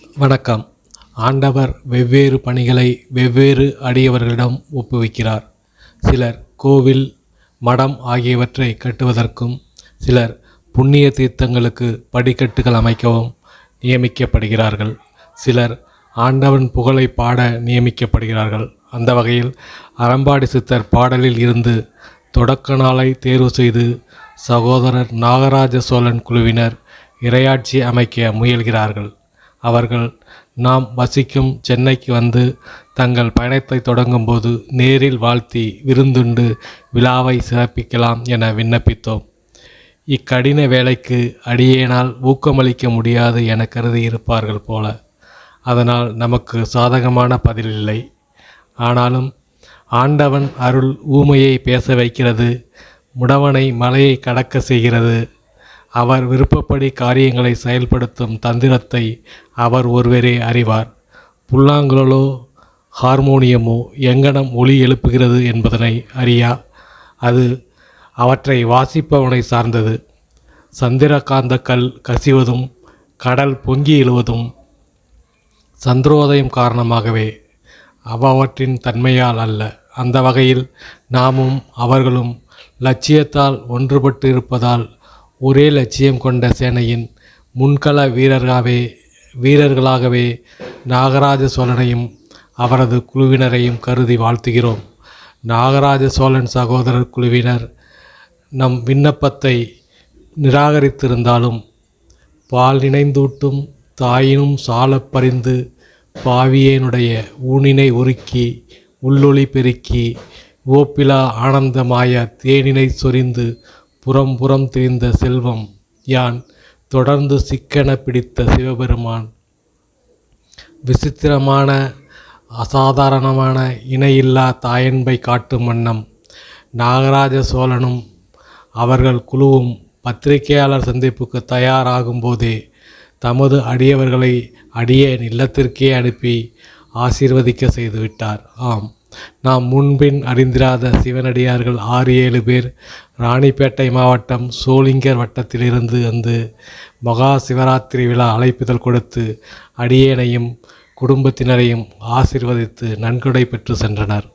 வணக்கம். ஆண்டவர் வெவ்வேறு பணிகளை வெவ்வேறு அடியவர்களிடம் ஒப்புவிக்கிறார். சிலர் கோவில், மடம் ஆகியவற்றை கட்டுவதற்கும், சிலர் புண்ணிய தீர்த்தங்களுக்கு படிக்கட்டுகள் அமைக்கவும் நியமிக்கப்படுகிறார்கள். சிலர் ஆண்டவன் புகழை பாட நியமிக்கப்படுகிறார்கள். அந்த வகையில் அறம்பாடி சித்தர் பாடலில் இருந்து தொடக்க நாளை தேர்வு செய்து சகோதரர் நாகராஜ சோழன் குழுவினர் இறையாட்சி அமைக்க முயல்கிறார்கள். அவர்கள் நாம் வசிக்கும் சென்னைக்கு வந்து தங்கள் பயணத்தை தொடங்கும்போது நேரில் வாழ்த்தி விருந்துண்டு விழாவை சிறப்பிக்கலாம் என விண்ணப்பித்தோம். இக்கடின வேலைக்கு அடியேனால் ஊக்கமளிக்க முடியாது என கருதி இருப்பார்கள் போல. அதனால் நமக்கு சாதகமான பதிலில்லை. ஆனாலும் ஆண்டவன் அருள் ஊமையை பேச வைக்கிறது, முடவனை மலையை கடக்க செய்கிறது. அவர் விருப்பப்படி காரியங்களை செயல்படுத்தும் தந்திரத்தை அவர் ஒருவரே அறிவார். புல்லாங்குழலோ ஹார்மோனியமோ எங்கனம் ஒலி எழுப்புகிறது என்பதனை அறியா. அது அவற்றை வாசிப்பவனை சார்ந்தது. சந்திரகாந்த கல் கசிவதும் கடல் பொங்கி எழுவதும் சந்திரோதயம் காரணமாகவே, அவற்றின் தன்மையால் அல்ல. அந்த வகையில் நாமும் அவர்களும் லட்சியத்தால் ஒன்றுபட்டு இருப்பதால் ஒரே லட்சியம் கொண்ட சேனையின் முன்கள வீரர்களாகவே நாகராஜ சோழனையும் அவரது குழுவினரையும் கருதி வாழ்த்துகிறோம். நாகராஜ சோழன் சகோதரர் குழுவினர் நம் விண்ணப்பத்தை நிராகரித்திருந்தாலும் பால் நினைந்தூட்டும் தாயினும் சாலப் பரிந்து பாவியேனுடைய ஊனினை உருக்கி உள்ளொளி பெருக்கி ஓப்பிலா ஆனந்தமாய தேனினை சொரிந்து புறம் புறம் திரிந்த செல்வம் யான் தொடர்ந்து சிக்கென பிடித்த சிவபெருமான் விசித்திரமான அசாதாரணமான இணையில்லா தாயன்பை காட்டும் வண்ணம் நாகராஜ சோழனும் அவர்கள் குழுவும் பத்திரிகையாளர் சந்திப்புக்கு தயாராகும் போதே தமது அடியவர்களை அடியேன் இல்லத்திற்கே அனுப்பி ஆசீர்வதிக்க செய்துவிட்டார். ஆம், நாம் முன்பின் அறிந்திராத சிவனடியார்கள் 6-7 பேர் ராணிப்பேட்டை மாவட்டம் சோளிங்கர் வட்டத்திலிருந்து வந்து மகா சிவராத்திரி விழா அழைப்புதல் கொடுத்து அடியேனையும் குடும்பத்தினரையும் ஆசீர்வதித்து நன்கொடை பெற்று சென்றனர்.